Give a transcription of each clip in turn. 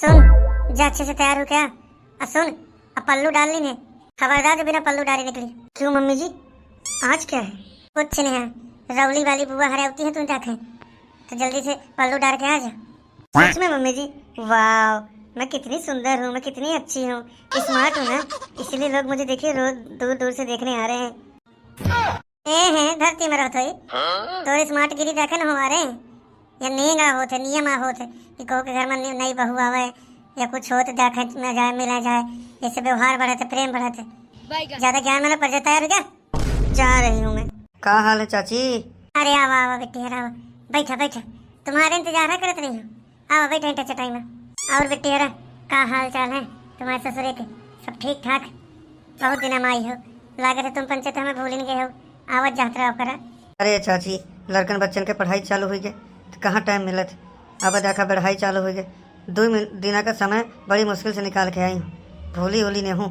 सुन, जा अच्छे से तैयार हो क्या? सुन, अब पल्लू डाल ली ने, खबरदार जो बिना पल्लू डाले निकली। क्यों मम्मी जी, आज क्या है? कुछ नहीं है, रवली वाली बुआ हरावती है, तू जाके तो जल्दी से पल्लू डाल के आ जा। सच में मम्मी जी? वाह, मैं कितनी सुंदर हूँ, मैं कितनी अच्छी हूँ, स्मार्ट हूँ ना, इसलिए लोग मुझे देखिए रोज दूर दूर से देखने आ रहे हैं। हैं धरती में रहते तो स्मार्ट गिरी देखे न हमारे या नेगा होते नियम होते कि कहो के घर में नई बहू आवे या कुछ हो तो देखा न जाए मिला जाए, इससे व्यवहार बढ़ते प्रेम बढ़ते। ज्यादा ज्ञान में पड़ जाता है क्या? जा रही हूँ मैं। का हाल है चाची? अरे आवा आवा बेटी हरा, बैठा बैठा, तुम्हारे इंतजार करते रही हूँ। आवा बैठा चटाई में। और बेटी हरा, का हाल चाल है तुम्हारे ससुरे के? सब ठीक ठाक? बहुत दिन आई हो, लागत है तुम पंचायत हमें भूल नहीं गए हो, आवत यात्रा करा। अरे चाची, लड़कन बच्चन के पढ़ाई चालू हुई गए तो कहाँ टाइम मिलत। अब देखा पढ़ाई चालू हुई गए, 2 दिन का समय बड़ी मुश्किल से निकाल के आई हूँ। भूली होली नहीं हूँ,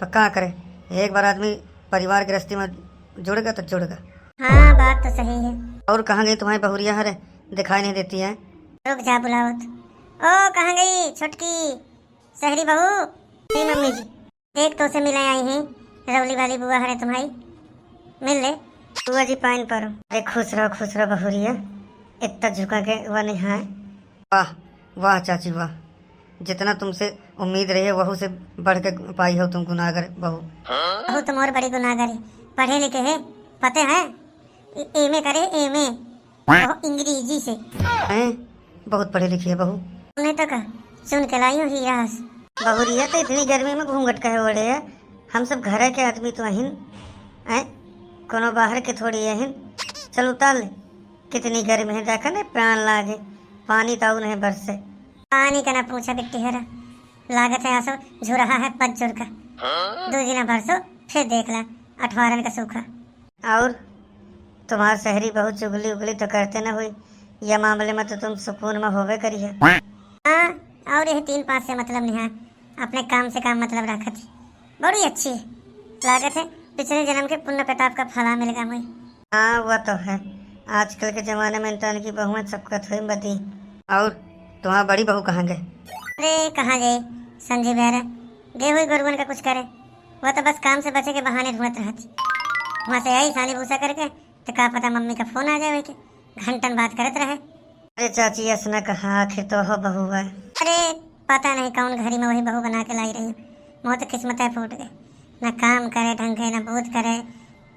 पक्का करे एक बार आदमी परिवार गृहस्थी में जुड़ेगा तो जुड़ेगा। हाँ बात तो सही है। और कहाँ गई तुम्हारी बहुरिया? हरे दिखाई नहीं देती है। रुक जा बुलावत। ओ कहाँ गई छोटकी शहरी बहू? जी मम्मी जी, देख तो से मिले आई हैं, रवली वाली बुआ हरे तुम्हारी, मिल ले। बुआ जी पाइन पर। अरे खुश रहो बहुरिया, इतना झुका के वह नहीं है। वाह वाह चाची वाह, जितना तुमसे उम्मीद रही है वहू से बढ़ के पाई हो तुम गुनाहगर बहू। बहू तुम और बड़ी गुनाहगार है, पढ़े लिखे है, पते हैं, एमए करे एमए अंग्रेजी से। हैं बहुत पढ़े लिखी है बहू। तुमने तो कहा सुन के लाई हूँ हीरा। बहुरिया तो इतनी गर्मी में घूंघट कहे ओढ़े है, हम सब घर के आदमी तो अहिन हैं, कोनो बाहर के थोड़ी अहिन। चल उतार ले, कितनी गर्मी है देखा नहीं, प्राण लागे, पानी ताऊ नहीं बरसे। पानी का ना पूछा बिट्टी हरा, लागत है आसो झुरहा है पज्जुर का, 2 दिन बरसो फिर देख ला 18 का सूखा। और तुम्हार शहरी बहुत चुगली उगली तो करते न हुई, यह मामले में तो तुम सुकून में होवे करी है। हाँ, और यह 3-5 से मतलब नहीं है, अपने काम से काम मतलब रखत है, बड़ी अच्छी है, लागत है पिछले जन्म के पुण्य प्रताप का फला मिलेगा मुझे। हाँ वह तो है, आजकल के जमाने में इंसान की बहू में सबकत हुई बदी। और तुम्हारा बड़ी बहू कहाँ गए? अरे कहाँ गए, संजय बेहरा गए हुई गुरगुन का कुछ करे, वह तो बस काम से बचे के बहाने ढूंढत रहती, वहाँ से आई सानी भूसा करके तो क्या पता मम्मी का फोन आ जाए के घंटन बात करत रहे। अरे चाची ऐसा न कहा, आखिर तो हो बहू है। अरे पता नहीं कौन घड़ी में वही बहू बना के लाई रही हूँ, मोह तो किस्मत है फूट गए, न काम करे ढंग के न बूथ करे,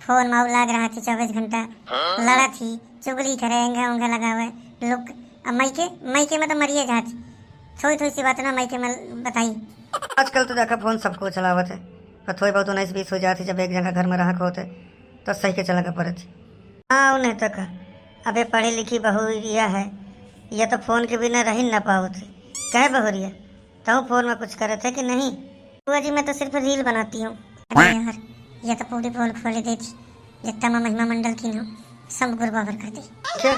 फोन माऊ लाग रहा थी 24 घंटा, लड़ा थी चुगली करे एंगा उंगा लगा हुआ है लुक। अब मैके में तो मरिए जाती, थोड़ी सी बात ना मैके में बताई। आजकल तो देखा फोन सबको चलावत है, पर थोड़ी बहुत 19-20 हो जाती जब एक जगह घर में रहा होते तो सही के चला कर पड़े। हाँ उन्हें तो कहा, अबे पढ़ी लिखी बहुरिया है, यह तो फोन के बिना रह न पाओ थे। कहे बहुरिया तो फोन में कुछ करे थे कि नहीं? बुआ जी मैं तो सिर्फ रील बनाती हूँ। अरे यार ये तो पूरी पोल खोले देती, जितना मैं महिमा मंडल की हूँ सब गुरबावर कर दी। क्या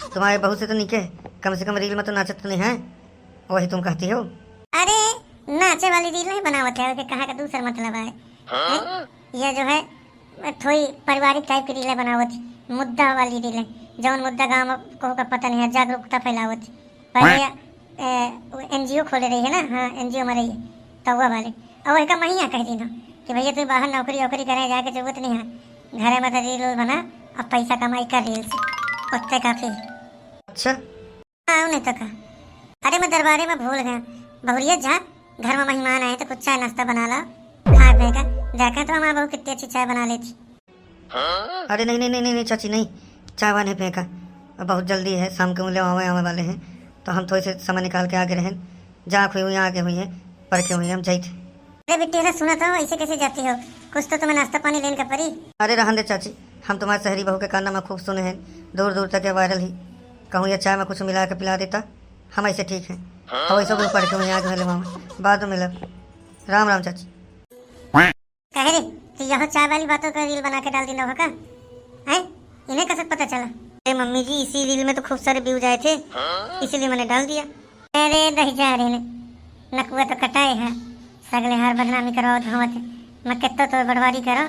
तुम्हारे बहू से तो नहीं के, कम से कम रील में तो नाचत तो नहीं है, वही तुम कहती हो। अरे नाचे वाली रील नहीं बनावत है, कहा का दूसरा मतलब है, यह जो है थोड़ी पारिवारिक टाइप की रीलें बनावत, मुद्दा वाली रीलें, जौन मुद्दा गाँव को का पता नहीं है, जागरूकता फैलावत। पहले NGO खोले रही है ना, हाँ NGO में रही है तो वह वाले, और वही का महिया कह दी ना कि भैया तुम बाहर नौकरी वोकरी करे जाके जरूरत नहीं है, घरे में तो रील बना और पैसा कमाई कर रील से, उतने काफी। अच्छा हाँ उन्हें तो कहा, अरे मैं दरबारे में भूल गया, बहुरिया जा घर में मेहमान आए तो कुछ चाय नाश्ता बना ला, खा पी का जाकर तो हमारा बहू कितनी अच्छी चाय बना लेती। अरे नहीं नहीं नहीं नहीं चाची नहीं, चाय वाने फेंका, बहुत जल्दी है, शाम के मूल्य आवे वाले हैं, तो हम थोड़े से समय निकाल के आगे रहें, जहाँ हुई हुई आगे हुई है पढ़ के हुई हम जाई थे। अरे बिट्टी सुना था ऐसे कैसे जाती हो, कुछ तो तुम्हें नाश्ता पानी लेने का पड़ी। अरे रहन दे चाची, हम तुम्हारे शहरी बहू के काना में खूब सुने हैं, दूर दूर तक वायरल ही, कहूँ या चाय में कुछ मिला के पिला देता हम ऐसे ठीक हैं, और वैसे भी पढ़ के हुई आगे वाले मामा बाद में मिलब। राम राम चाची। कह रहे कि यह चाय वाली बातों का रील बना के डाल देना होगा, हैं इन्हें कैसे पता चला? अरे मम्मी जी इसी रील में तो खूब सारे व्यूज आए थे, इसीलिए मैंने डाल दिया। अरे दही जा रहे ने नकुआ तो कटाए है, सगले हार बदनामी करो धावत है, मैं कितना तो बड़वारी करो,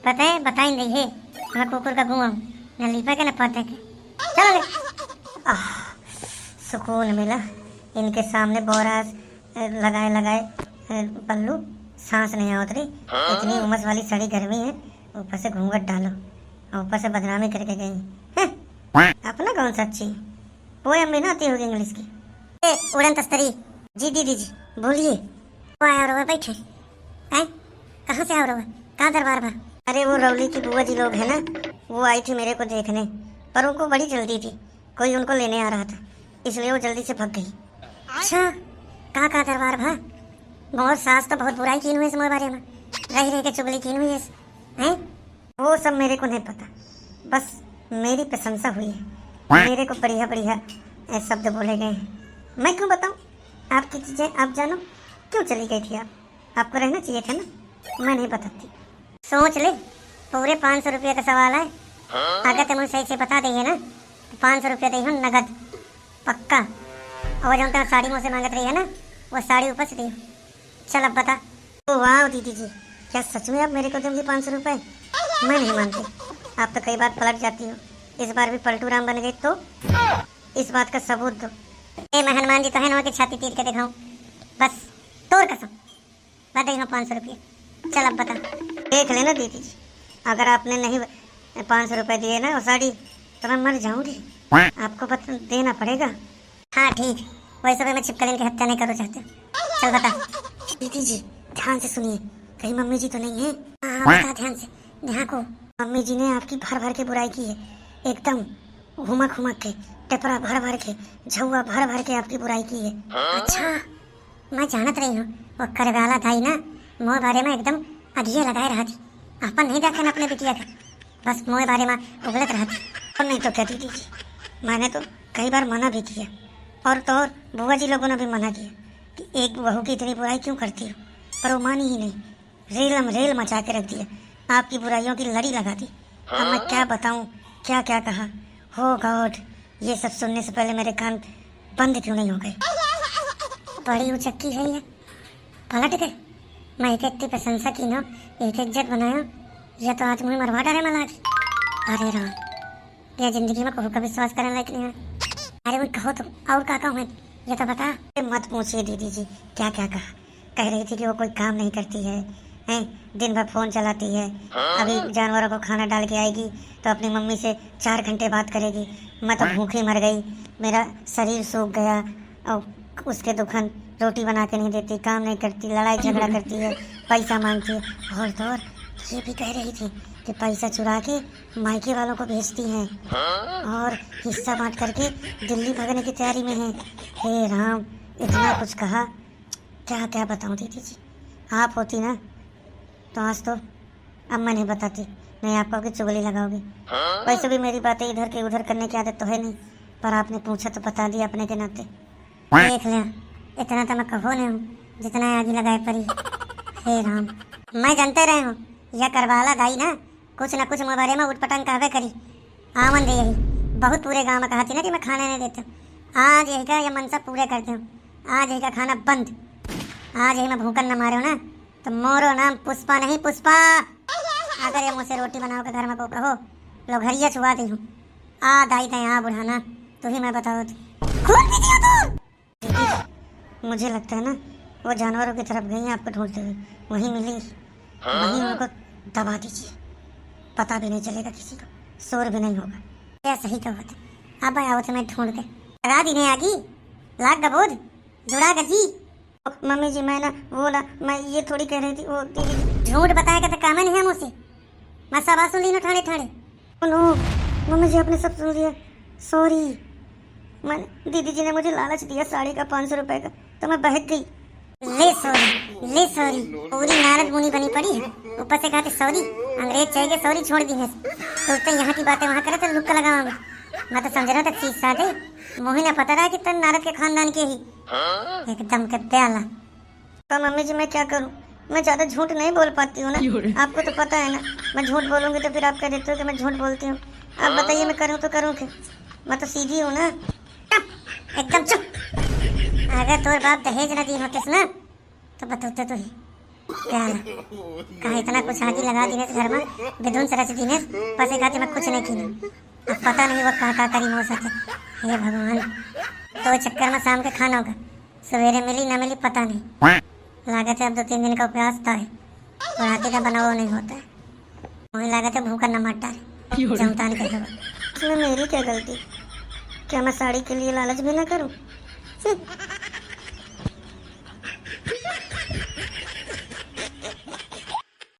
पता है बताई नहीं है, मैं कुकुर का गुआ हूँ, न लीपा के न पाते के। चलो सुकून मिला, इनके सामने बोरास लगाए लगाए पल्लू, सांस नहीं आवत रही। इतनी उमस वाली साड़ी गर्मी है, ऊपर से घूंघट डालो और ऊपर से बदनामी करके गई हैं। अपना कौन सा अच्छी वो अम्मी ना आती होगी इंग्लिश की। उड़न तस्तरी जी दीदी जी बोलिए। वो आया रहो बैठे हैं, कहाँ से आ रहो, कहाँ दरबार भर? अरे वो रवली की बुआ जी लोग है ना, वो आई थी मेरे को देखने, पर उनको बड़ी जल्दी थी, कोई उनको लेने आ रहा था, इसलिए वो जल्दी से भाग गई। अच्छा, कहाँ दरबार भर? बहुत सास तो बहुत बुराई की हुई इस मोर बारे में, रही रही के चुगली की हुई है। वो सब मेरे को नहीं पता, बस मेरी प्रशंसा हुई है, मेरे को बढ़िया बढ़िया शब्द बोले गए हैं। मैं क्यों बताऊं आपकी चीजें, आप जानो क्यों चली गई थी आप? आपको रहना चाहिए था ना, मैं नहीं बताती। सोच ले, पूरे 500 रुपये का सवाल है। अगर तुम सही से बता देंगे ना तो 500 रुपये दे हो नगद पक्का। और जो तुम साड़ी मुझसे मांगत रही है ना, वो साड़ी ऊपर से दी। चल अब बता। तो वाह दीदी जी, क्या सच में आप मेरे को देंगी 500 रुपये? मैं नहीं मानती, आप तो कई बार पलट जाती हो, इस बार भी पलटू राम बन गई तो इस बात का सबूत दो। मैं हनुमान जी तो है ना कि छाती तीर के दिखाऊं, बस तोड़ कसम बता दे 500 रुपये। चल अब बता। देख लेना दीदी जी, अगर आपने नहीं 500 रुपये दिए ना वो साड़ी तो मैं मर जाऊंगी, आपको देना पड़ेगा। हाँ ठीक, वैसे भी मैं छिपकली की हत्या नहीं करना चाहती। चल बता। दीदी जी ध्यान से सुनिए, कहीं मम्मी जी तो नहीं है? हाँ बता ध्यान से, ध्यान को। मम्मी जी ने आपकी भर भर के बुराई की है, एकदम घुमक घुमक के, टेपरा भर भर के, झुआ भर भर के आपकी बुराई की है। अच्छा, मैं जानत रही हूँ वो करवाला दाई ना मोह बारे में एकदम अगिए लगाए रहा थी। अपन नहीं देखा अपने बिटिया का, बस मोह बारे में उगलत रहा थी। और नहीं तो क्या दीदी जी, मैंने तो कई बार मना भी किया, और तो और बुआ जी लोगों ने भी मना किया कि एक बहू की इतनी बुराई क्यों करती हो, पर वो मानी ही नहीं, रेलम रेल मचा के रख दिया, आपकी बुराइयों की लड़ी लगा दी। अब मैं क्या बताऊं, क्या क्या कहा। हो गॉड, ये सब सुनने से पहले मेरे कान बंद क्यों नहीं हो गए? बड़ी उचक्की है ये, पलट गए। मैं एक इतनी प्रशंसा की ना, एक इज्जत बनाया, ये तो आज मुझे मरवा डाले मला। अरे राम, ये जिंदगी में कभी विश्वास करने लायक नहीं है। अरे वो कहो तो और क्या कहूँ, ये तो बता। मत पूछिए दीदी जी, क्या क्या कहा। कह रही थी कि वो कोई काम नहीं करती है, दिन भर फोन चलाती है, अभी जानवरों को खाना डाल के आएगी तो अपनी मम्मी से 4 घंटे बात करेगी। मैं तो भूखी मर गई, मेरा शरीर सूख गया, और उसके दुखन रोटी बना के नहीं देती, काम नहीं करती, लड़ाई झगड़ा करती है, पैसा मांगती है। और तो और ये भी कह रही थी कि पैसा चुरा के मायके वालों को भेजती हैं और हिस्सा बांट करके दिल्ली भागने की तैयारी में है। हे राम, इतना कुछ कहा, क्या क्या बताऊं दीदी जी। आप होती ना तो आज तो, अब मैं नहीं बताती, नहीं आप कहोगे चुगली लगाओगी। वैसे भी मेरी बातें इधर के उधर करने की आदत तो है नहीं, पर आपने पूछा तो बता दिया अपने के नाते। देख ले, इतना तो मैं कहो नहीं हूँ जितना आगे लगाए परी। हे राम, मैं जानते रहे हूँ यह करवाला दाई ना कुछ न कुछ मोबारे में उठपटांग कहवे करी। आमन दे यही बहुत पूरे गाँव में कहा थी ना कि मैं खाने नहीं देती हूँ। आज यही का यह मनसा पूरे करती हूँ, आज यही का खाना बंद। आज यही मैं भूखन न मारो ना तो मोरो नाम पुष्पा नहीं पुष्पा। अगर ये मुझसे रोटी बनाओ के घर में को कहो लोघरिया छुआ दी हूँ। आ दाई दे आ बुढ़ाना, तू ही मैं बताओ खून पी दिया तू। मुझे लगता है ना वो जानवरों की तरफ गई आपको ढूंढते हुए, वहीं मिली, वहीं उनको दबा दीजिए, पता भी नहीं चलेगा किसी को, शोर भी नहीं होगा। क्या सही कहो तो अब आओ तो मैं ढूंढ के लगा दी नहीं आगी लाग गबोध जुड़ा गजी। मम्मी जी मैं ना वो ना, मैं ये थोड़ी कह रही थी वो दीदी। झूठ बताएगा तो काम नहीं है मुझसे, मैं सब सुन ली ना ठाणे ठाणे। नो मम्मी जी आपने सब सुन लिया, सॉरी। मैं दीदी जी ने मुझे लालच दिया साड़ी का 500 रुपए का, तो मैं बहक गई। ले सॉरी पूरी नारद मुनि बनी पड़ी है, ऊपर से कहते सॉरी, अंग्रेज चाहिए सॉरी छोड़ दी है। तो यहाँ की बातें वहाँ करे तो लुक्का लगाऊंगा। मैं तो समझ रहा था चीज साधे मोही ने पता रहा कि तन नारद के खानदान के ही एकदम के प्याला। तो मम्मी जी मैं क्या करूं, मैं ज्यादा झूठ नहीं बोल पाती हूँ ना, आपको तो पता है ना, मैं झूठ बोलूंगी तो फिर आप कह देते हो कि मैं झूठ बोलती हूँ। आप बताइए मैं करूँ तो करूँ क्या, मैं तो सीधी हूँ ना। एकदम चुप। अगर तोर बाप दहेज न दी होते ना तो बताते तो ही प्याला कहा इतना कुछ आगे लगा दी घर में विधुन से रच दी ने पसे खाते मैं कुछ नहीं की। अब पता नहीं वो कहा करी हो सके। हे भगवान, तो चक्कर में शाम के खाना होगा सवेरे मिली ना मिली पता नहीं। लागत है अब 2-3 दिन का उपवास था है और हाथी का बना वो नहीं होता है। मुझे लागत है भूखा न मरता है जमता नहीं कर। इसमें मेरी क्या गलती? क्या मैं साड़ी के लिए लालच भी ना करूं?